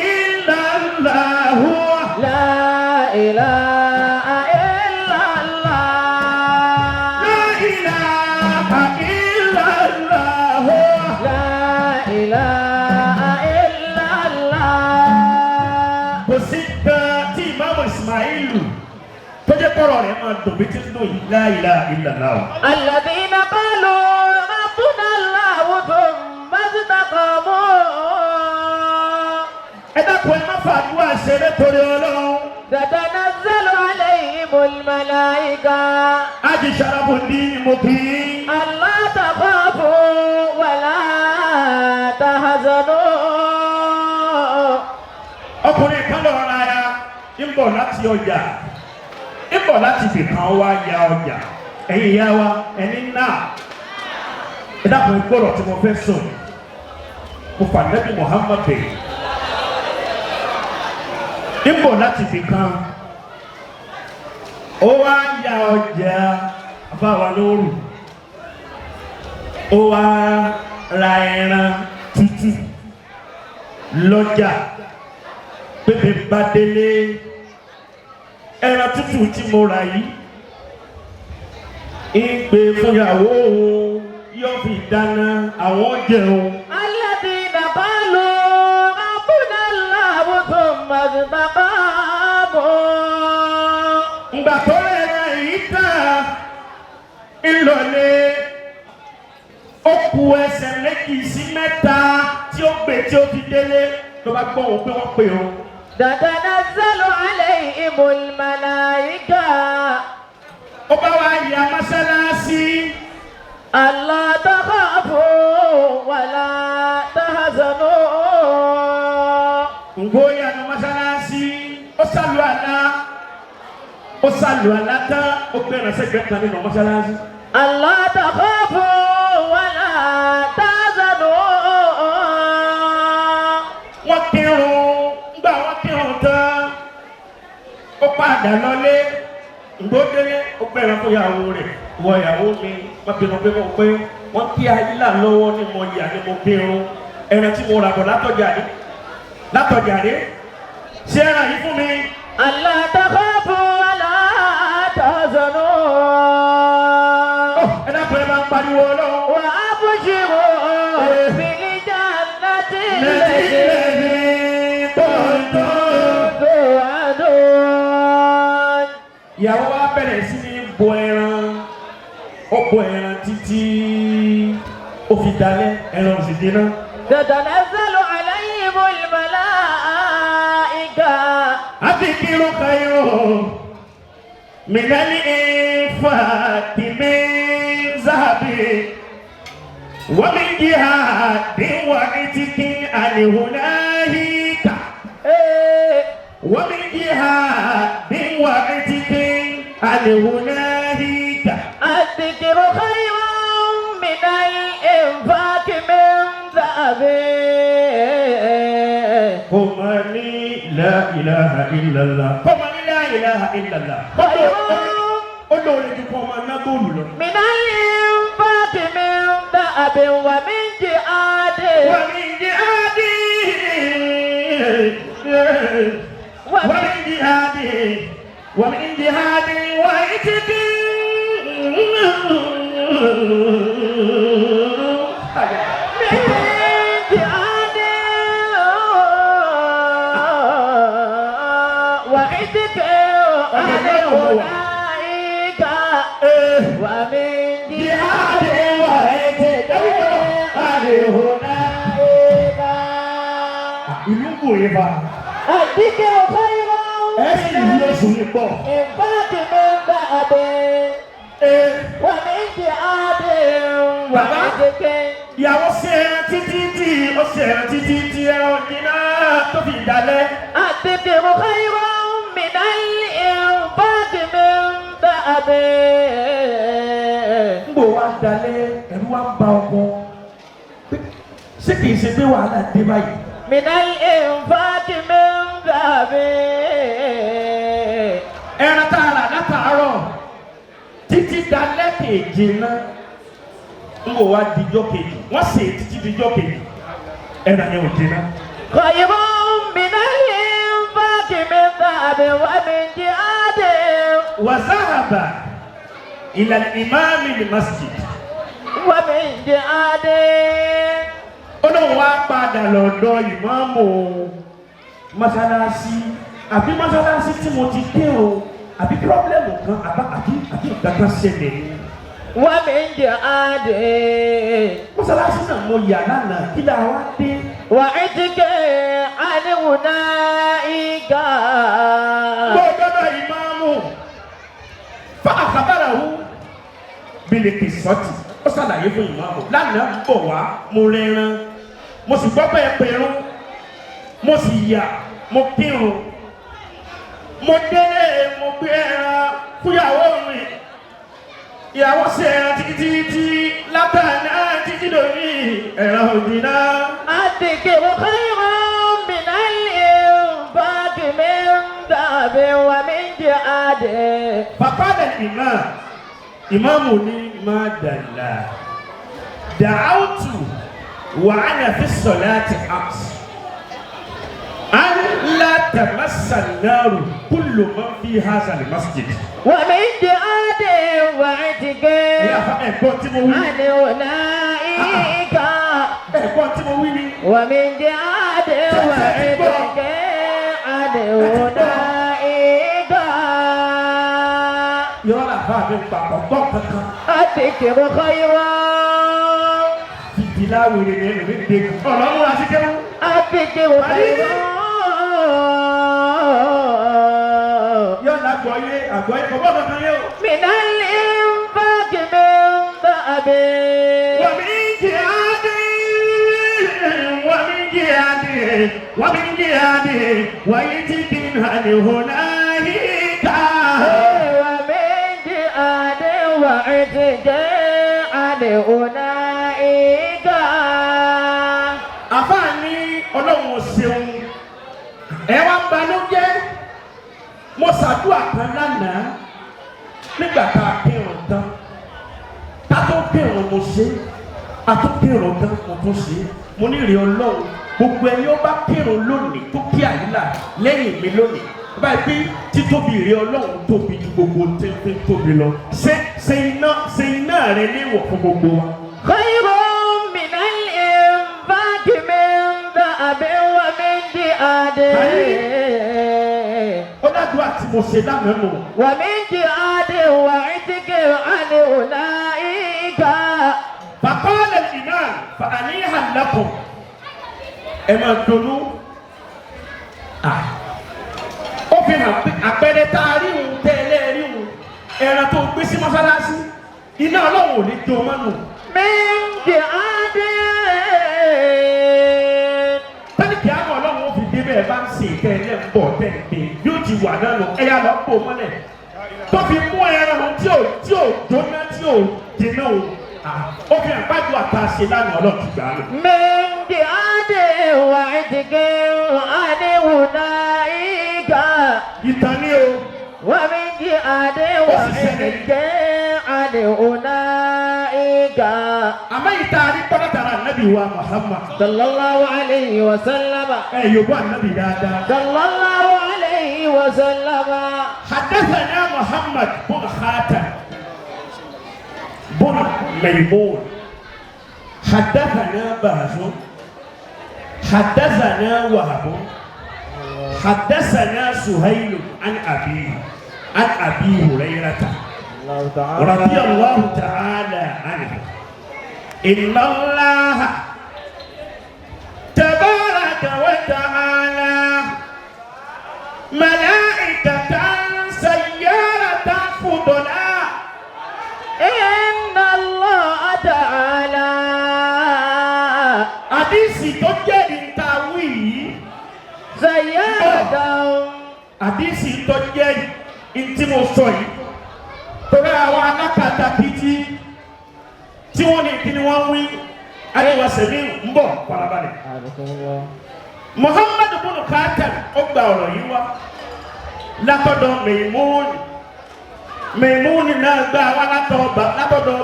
illallah. لا إله إلا الله. La ilaha illallah. لا إله إلا الله. Kò sí kan tí Ìmáàmù Ismailu tó jẹ́ kọ́rọ̀ rẹ̀ máa dùn bí tí ń dùn yìí. La ilaha illallah. الذين قالوا ربنا الله ثم استقاموا. Ẹ dákun ẹ má fàdúrà ṣeré torí Ọlọ́run. تتنزل عليهم الملائكة Ájì Ṣarafuddin mo kì í. ألا تخافوا ولا تحزنوا. Ọkùnrin kan lọ ra ya ń bọ̀ láti ọjà ń bọ̀ láti fìkan wá ya ọjà ẹ̀yin ìyá wa ẹni náà ẹ dákun ẹ gbọ́dọ̀ tí mo fẹ́ sọ mo fà Nábì Muhammad bẹ́ẹ̀ ń bọ̀ láti fìkan ó wá ya ọjà àbáwa lóru ó wá ra ẹran tútù lọ́jà pépé bá délé ẹran tútù tí mo rà yìí ń pè fún ìyàwó òun yóò fi dáná àwọn jẹun. الذين قالوا ربنا الله ثم استقاموا. Ngbà tó ẹran yìí tán ńlọlé ó ku ẹsẹ̀ méjì sí mẹ́ta tí ó gbé tí ó fi délé ló bá gbọ́ òun pé wọ́n pè ó. تتنزل عليهم الملائكة Ó bá wá ya mọ́sálásí ألا تخافوا ولا تحزنوا. ngóyà ní mọ́sálásí ó sàlù àlá tán ó gbẹ̀rẹ̀ sẹ́gbẹ̀ẹ́ kan nínú mọ́sálásí. ألا تخافوا ولا تحزنوا. Wọ́n kírun ńgbà wọ́n kírun tán ó padà lọlé ìgbódélé ó bẹ̀rẹ̀ fún ìyàwó rẹ̀ wọ ìyàwó mi wọ́n bínú pé mo pé wọ́n kí ayílà lọ́wọ́ ní mo yà ní mo kírun ẹran tí mo rà bọ̀ látọjà rí ṣé ẹran yìí fún mi. ألا تخافوا ولا تحزنوا. Ẹ dákun ẹ máa ń pariwo Ọlọ́run. وأبشروا ìyàwó wa bẹ̀rẹ̀ sí ní bọ ẹran ó bọ ẹran títí ó fi dalẹ̀ ẹran ò sì dínà. تتنزل عليهم الملائكة أذكر خير من الإنفاق من ذهب ومن جهاد وعتق عن هنالك ومن جهاد وعتق عن هنالك الذكر خير من الإنفاق من ذهب قمني لا إله إلا الله قمني لا إله إلا الله olórí ju kọ́ ọmọ náà góòlù lọ. من الإنفاق من ذهب ومن جهاد ومن جهاد ومن جهاد ومن جهاد وعتق ìlú kò yé ba. الذكر خير ẹ̀sìn ìlú oṣù yìí pọ̀. إنفاق من ذهب ومن جهاد وعتق ìyàwó ṣe ẹran títí tí ó ṣe ẹran títí tí ẹran jiná tó fi dalẹ̀. الذكر خير من الإنفاق من ذهب. ń bò wá dalẹ̀ ẹ̀rú wá ń ba ọkọ ṣé kìí ṣe pé wàhálà dé báyìí. من الإنفاق من ذهب. ẹran tá a rà látàárọ̀ títí dalẹ̀ kejì náà ń bò wá dijọ́ kejì wọ́n sè é títí dijọ́ kejì ẹran yẹn ò jiná. خير من الإنفاق من ذهب ومن جهاد. وذهب إلى الإمام المسجد. ومن جهاد. Ọlọ́run wá padà lọ́dọ̀ ìmáàmù mọ́sálásí àbí mọ́sálásí tí mo ti dé o àbí pírọ́blẹ́mù kan àbí ìgbàkan ṣẹlẹ̀ ni. ومن جهاد. mọ́sálásí náà mo yà lánàá kí là wá dé. وعتق عن هنالك. gbọ́dọ̀ ìmáàmù fa àkàbàràwù bílíkì sọ́ọ̀tì ó ṣàlàyé fún ìmáàmù lánàá ń bọ̀ wá mo rẹran mo sì gbọ́ bẹ́ẹ̀ pẹ̀rún mo sì yà mo kírun mo délé mo gbé ẹran fúyàwó mi ìyàwó ṣe ẹran títí látàná títí lórí ẹran òdìnnà. الذكر خير من الإنفاق من ذهب ومن جهاد. فقال الإمام إمام ما دلا دعوت وأنا في الصلاة أمس أن لا تمس النار كل من في هذا المسجد. ومن جهاد وعتق عن هنالك. ومن جهاد وعتق عن هنالك. يلا فاهم بابا الذكر خير. ìlàwé rẹ̀ lè dé ọlọ́run àti kẹ́wọ́n. الذكر خير. yọ̀ọ̀nà àgbọ̀yé kọ̀ọ̀bọ̀ kankan yẹ o. من الإنفاق من ذهب. ومن جهاد ومن جهاد ويتك عن هنالك. ومن جهاد وعتق عن هنالك. àfààní ọlọ́run ṣeun ẹ wá ń banújẹ́ mo ṣàdúrà kan lánàá nígbà tá a kírun tán tá a tó kírun mo ṣe a tó kírun tán mo tún ṣe mo ní ìrìn ọlọ́run gbogbo ẹni ó bá kírun lónìí tó kí àyílà lẹ́yìn mi lónìí báyìí pé títóbi ìrìn ọlọ́run tóbi ju gbogbo tẹ́tẹ́ tóbi lọ ṣe iná rẹ léwọ̀ fún gbogbo wa. خير من الإنفاق من ذهب ومن جهاد. ó dàbí aládùúgbò àti mo ṣe lánàá nù. ومن جهاد وعتق عن أولئك. فقال الإمام فأنيها لكم. ẹ máa dùnnú. ó fi hàn pé àpẹẹrẹ tá a rí òun tẹ́lẹ̀ rí òun ẹran tó gbé sí mọ́sálásí iná ọlọ́run ò ní jó mọ́ nù. من جهاد. tẹ́lifí àwọn ọlọ́run ó fi dé bẹ́ẹ̀ bá ń ṣe ìtẹ́lẹ̀ ń bọ̀ tẹ́lifí yóò ti wà náà lọ ẹ̀yà lọ bò mọ́lẹ̀ tó fi mú ẹran tí ò jóná tí ò dènà o ó fi hàn pàjù àtàṣe lánàá ọlọ́run ti gbà á lọ. من جهاد وعتق عن أولئك. ìtàn ni o. ومن جهاد وعتق عن أولئك. àmọ́ ìta ní pọ́nátàrà nàbì wa Muhammad. صلى الله عليه وسلم. ẹ yòókù ànábì dáadáa. صلى الله عليه وسلم. حدثنا محمد بن خاتم بن ميمون حدثنا بهز حدثنا وهب حدثنا سهيل عن أبي هريرة رضي الله تعالى عنه إن الله تبارك وتعالى ملائكة سيارة فضلاء. إن الله تعالى. àdìsí tó jẹ́ ìtawí yìí. سيارة. àdìsí tó jẹ́ ìtí mo sọ yìí. torí àwọn alákatá pìtì tí wọ́n ní kí ni wọ́n wí. àdìwọ̀ sẹ́mi ń bọ̀ farabalẹ̀. Muhammadu bunu Khatam ó gba ọ̀rọ̀ yìí wá látọ̀dọ̀ Maimuni náà gbà wá látọ̀dọ̀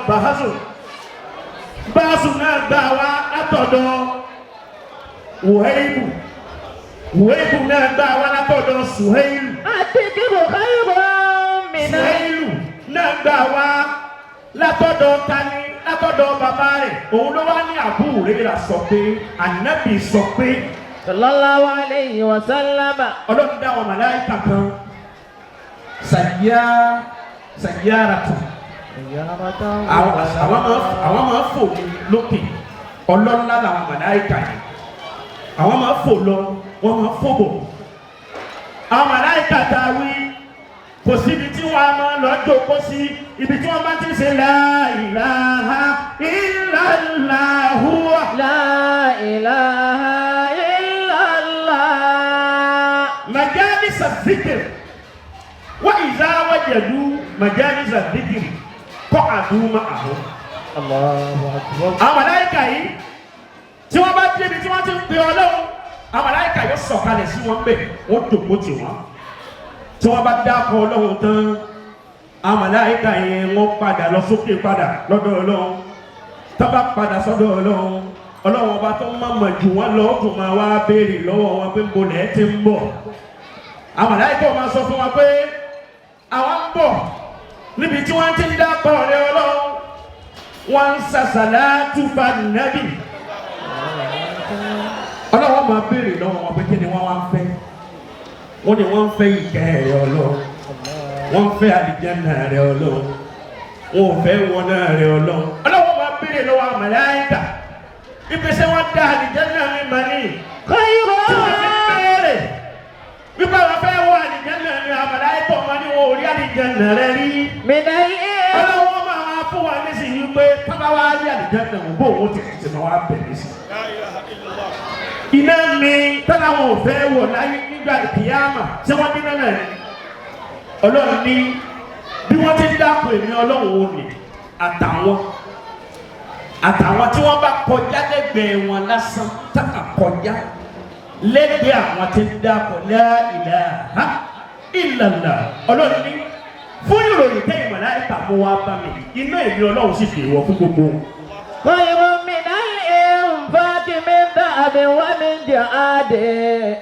Bahazu náà gbà wá látọ̀dọ̀ Wuhaibu náà gbà wá látọ̀dọ̀ Suhailu Suhailu náà gbà wá látọ̀dọ̀ tani látọ̀dọ̀ bàbá rẹ̀ òun ló wá ní Abu Hurairah sọ pé Ànábì sọ pé. Sallallahu alayhi wa sallam. Ọlọ́run dá àwọn màláíkà kan sàyárata àwọn máa fò lókè ọlọ́lá làwọn màláíkà yìí àwọn máa fò lọ wọ́n máa fò bọ̀ àwọn màláíkà tá a wí kò síbi tí wọ́n á máa lọ jókòó sí ibi tí wọ́n bá ti ṣe la ilaha illallahu la ilaha مجالس الذكر وإذا وجدوا مجالس الذكر قعدوا معه. الله أكبر. àwọn màláíkà yìí tí wọ́n bá débi tí wọ́n ti ń pe Ọlọ́run àwọn màláíkà yóò sọ̀kalẹ̀ sí wọn bẹ́ẹ̀ wọ́n jókòó tì wọ́n tí wọ́n bá dákọ̀ Ọlọ́run tán àwọn màláíkà yẹn wọ́n padà lọ sókè padà lọ́dọ̀ Ọlọ́run tó bá padà sọ́dọ̀ Ọlọ́run ọba tó mọ̀ jù wọ́n lọ tó máa wá béèrè lọ́wọ́ wọn pé mo lẹ́ẹ̀ ti ń bọ̀. àwọn màláíkà máa sọ fún wa pé àwọn ń bọ̀ níbi tí wọ́n ti ń dákọ̀ ọ̀rẹ́ Ọlọ́run wọ́n ń sàṣàlátù fànàbì. Ọlọ́run máa béèrè lọ́wọ́ wọn pé kí ni wọ́n wá ń fẹ́. wọ́n ní wọ́n ń fẹ́ ìkẹ́ rẹ̀ Ọlọ́run wọ́n ń fẹ́ àlìjánnà rẹ̀ Ọlọ́run wọn ò fẹ́ wọná rẹ̀ Ọlọ́run. Ọlọ́run máa béèrè lọ́wọ́ àwọn màláíkà ìpèsè wọn dá àlìjánnà mi mà ní. Khayran. tí wọ́n fi béèrè wípé àwọn fẹ́ wọ àlìjánnà mi àwọn màláíkà wọn ni wọn ò rí àlìjánnà rẹ̀ rí. Ọlọ́run máa fún wa nísìnyí pé pápá wa rí àlìjánnà wọn bó wọn ti máa wá bẹ̀rẹ̀ sí. iná mi tọ́lá wọn ò fẹ́ wọ̀ láyé nígbà kìyàmà tí wọ́n dín náà ní. Ọlọ́run ní bí wọ́n ti dákun èmi Ọlọ́run ò ní àtàwọn tí wọ́n bá kọjá lẹ́gbẹ̀ẹ́ wọn lásán tákà kọjá lẹ́gbẹ̀ẹ́ àwọn tí ń dákun la ilaha illallah. Ọlọ́run ní fún ìròyìn tẹ́yìn màláíkà mú wá bá mi iná èmi Ọlọ́run sì fi wọ̀ fún gbogbo. Khayrun minal infaqi min dhahabin wa min ja'adin.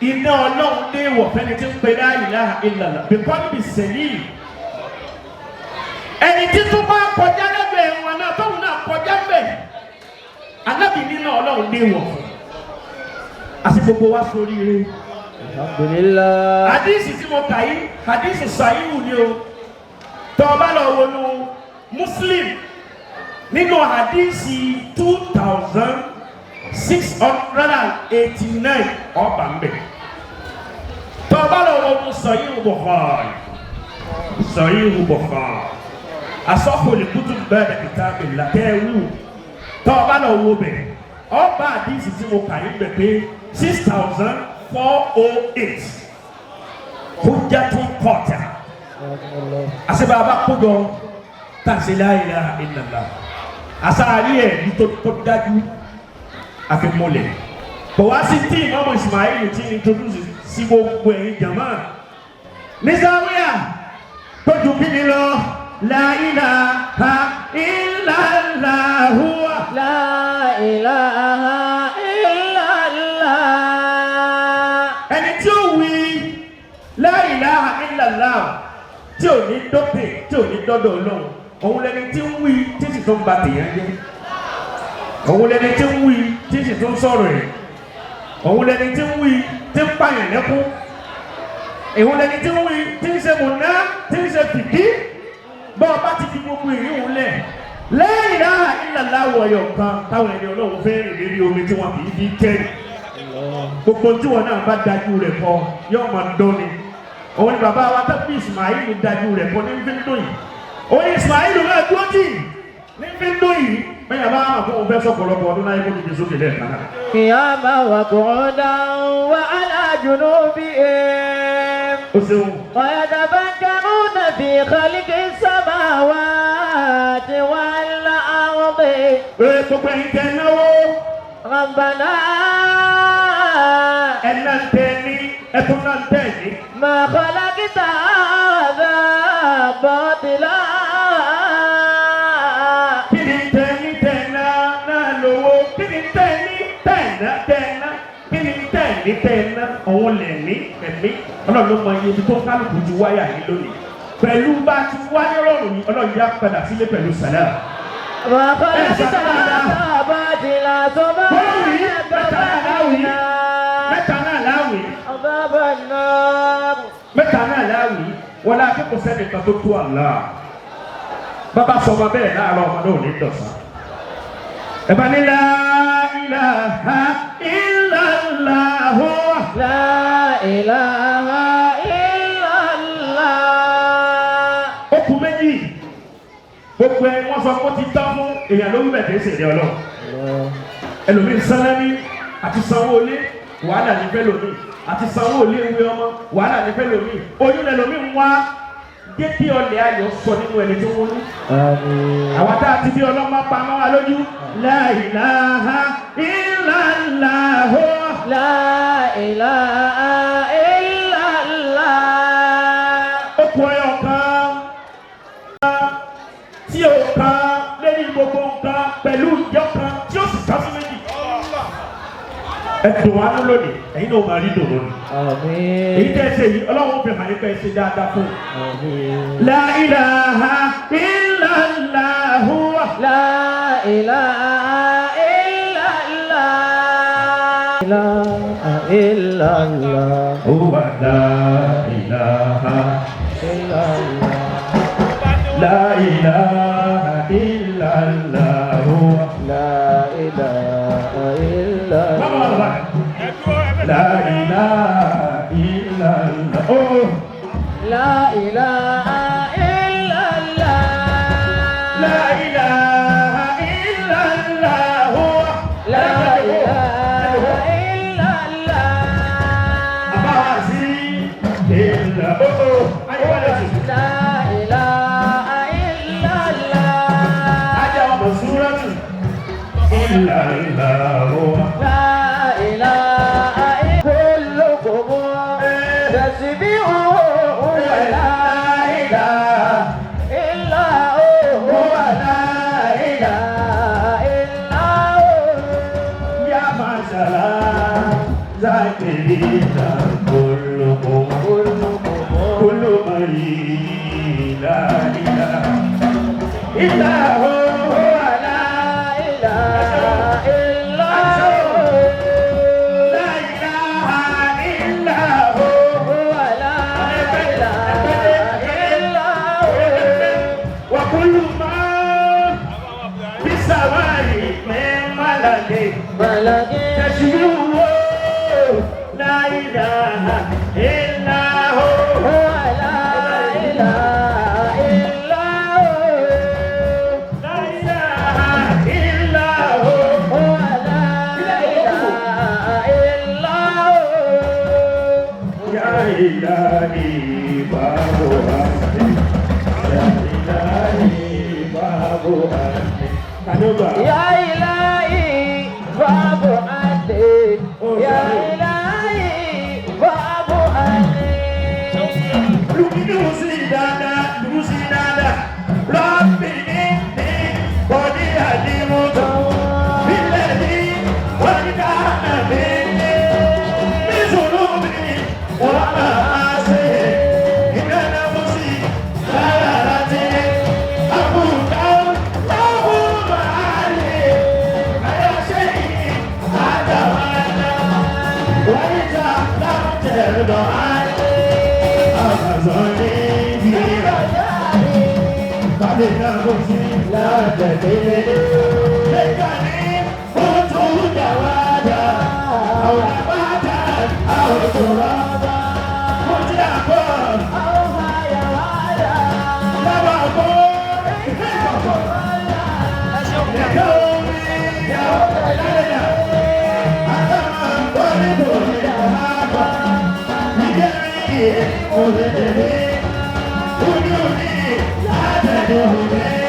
iná Ọlọ́run dé wọ̀ fẹ́ni tí ń pe la ilaha illallah bíkọ́ níbi sẹ́lẹ̀ ẹni tí tó bá kọjá lẹ́gbẹ̀ẹ́ wọn náà tóun náà kọjá bẹ́ẹ̀ anábì nínú Ọlọ́run dé wọ̀ fún àti gbogbo wa sórí rẹ̀ Alhamdulillah. Hadisi tí mo kà yìí, hadisi Sahihu ni o. Tó bá lọ wọnú Muslim nínú hadisi 2689 ọba ń bẹ. Tó bá lọ wọnú Sahihu Bukhari. Sahihu Bukhari. Asọ́kò lè kútu bẹ́ẹ̀ kitabillah kẹ́wù. Tó bá lọ wo bẹ̀. Ọba hadisi tí mo kà yìí bẹ̀ pé 6408. Hujjatun qati'ah. Asebaba kodo tansi la ilaha illallah. Asari ẹ ni tó dájú àfi mọ́lẹ̀. Bọ̀wá sí tí Imam Ismail ti introduce sí gbogbo ẹ̀yin jama. Nizawiya tó ju kí ni lọ. La ilaha illallah. La ilaha illallah. Ẹni tí ó wí la ilaha illallah tí ò ní dókè tí ò ní dọ́dọ̀ Ọlọ́run òun lẹni tí ń wí tí sì tó ń ba tèèyàn jẹ́ òun lẹni tí ń wí tí sì tó ń sọ̀rọ̀ ẹ̀ òun lẹni tí ń wí tí ń pààyàn lẹ́kún òun lẹni tí ń wí tí ń ṣe mọ̀nà tí ń ṣe fìdí bọ́ọ̀ bá ti fi gbogbo èyí òun lẹ̀ la ilaha illallah ọ̀yọ̀ kan táwọn ẹni Ọlọ́run fẹ́ rìn lérí omi tí wọn kì í fi kẹ́rì gbogbo tí wọn náà bá dájú rẹ̀ kọ yóò máa dọ́ni òun ni bàbá wa tẹ́kù Ismail dájú rẹ̀ kọ ní fíndó yìí òun ni Ismail náà dúró jì ní fíndó yìí bẹ́ẹ̀ yàrá àwọn àkókò fẹ́ sọ̀pọ̀lọpọ̀ ọdún náà yẹ kó ti sókè lẹ́ẹ̀kan náà. Qiyama wa qu'udan wa ala junubihim. O ṣeun. Wa yatafakkaruna fi khalqis samawati wal ardi. Gbogbo ẹ̀yin tẹ́ náwó. Rabbana. Ẹ̀nà tẹ́ ní ẹ̀tún náà tẹ́ ní. Ma khalaqta hadha batila. Kí ni tẹ́ ní tẹ́ náà lówó? Kí ni tẹ́ ní tẹ́ náà? Kí ni tẹ́ ní tẹ́ náà? Òun lẹ̀ ní ẹ̀mí. Ọlọ́run ló mọ iye ibi tó kálukú ju wáyà yìí lónìí. Pẹ̀lú bá ti wáyé rọrùn yìí, Ọlọ́run yá padà sílé pẹ̀lú sàlẹ̀. Ma khalaqta hadha batila subhanaka faqina adhaban-nar. Mẹ́ta náà láwì wọ́n lá kí kò sẹ́ni kan tó tó Allah. Bàbá sọmọ bẹ́ẹ̀ láàárọ̀ ọmọ náà ní dọ̀sán. Ẹ̀bá ní la ilaha illallah. La ilaha illallah. Ó kù méjì. Gbogbo ẹ̀ wọ́n sọ pé ó ti tán fún èèyàn lórí bẹ̀tẹ̀ ìṣèlè Ọlọ́run. Ẹlòmíì sálẹ́rí àti sanwó ilé wàhálà ní fẹ́ lòmíì àti sanwó ilé ìwé ọmọ wàhálà ní fẹ́ lòmíì oyún lẹ́lòmíì ń wá dé kí ọlẹ̀ ayọ̀ sọ nínú ẹni tó wọ́n ní. Àwọn tá a ti bí ọlọ́mọ pa mọ́ wa lójú. La ilaha illallah. La ilaha illallah. Ó kú ọyọ kan tí o kan lẹ́yìn gbogbo nǹkan pẹ̀lú ìjọ kan tí ó sì sásí méjì. Ẹ̀dùn wa ló lónìí, ẹ̀yin náà máa rí dùn lónìí. Èyí tẹ́ ẹ ṣe yìí, Ọlọ́run fi hàn yín pé ẹ ṣe dáadáa fún un. La ilaha illallah. La ilaha illallah. La ilaha Huwa la ilaha illallah. La ilaha illallah. La ilaha illallah. La ilaha illallah. Oh. La ilaha illallah. La ilaha illallah. La ilaha illallah. Abasi illa oh. Ayo wala si. La ilaha illallah. Aja masuratu illallah. La ilaha kullukum tasbihu wa la ilaha illa huwa la ilaha illa Ya masala zakirina kullukum kullu mari la ilaha illa huwa la ilaha illa ilaha illa ملك تشبيه لا إله إلا هو ولا إله إلا هو لا إله إلا هو ولا إله إلا هو يا إلهي باب أمري يا إلهي باب أمري يا إلهي باب عندي يا إلهي باب عندي Luminusi dada, Rabbi inni bodi hadimutu, billadi wadana bini, bizunubi wa maasi, inna nafsi lalati, abudan, abu maali, aya shayi, adamana, wa ija lam terdo ali. لا تدري لكني كنت جوادا أو نباتا أو ترابا كنت أقول أو حيوانا لا بقول لكوني يا ولدنا أتمنى ولد الهابا لجميع ولدني ودوني لا تدري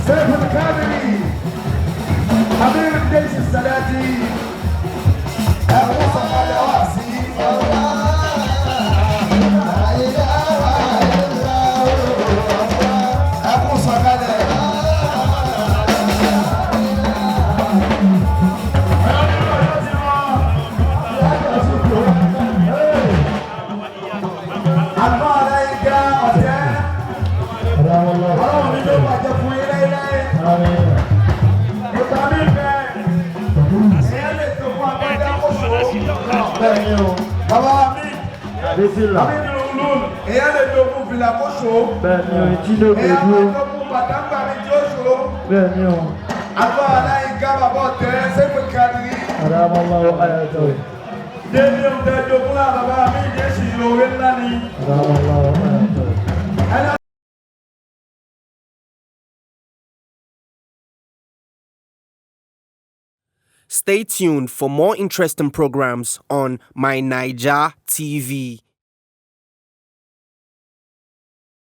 سيف الكاملي حبيب الجيش السلاتي أبو على رأسي لا إله إلا هو أبو صقر Baba mi, èyàn lè lo fún fìlà kó so. Bẹ́ẹ̀ni o, ìjídó gbèdú. Èyàn lè lo fún bàtàǹgbà mi tí ó so. Bẹ́ẹ̀ni o. Àgbà Ọláyínká bàbá ọ̀tẹ̀ Saiful Qudiriyah. Àràmọ́láwọ́ ayàtọ̀. Débi ọ̀tẹ̀ ìjọba náà bàbá mi jẹ́ sí ìlòwé ńlá ni. Àràmọ́láwọ́ ayàtọ̀. Stay tuned for more interesting programs on My Naija TV.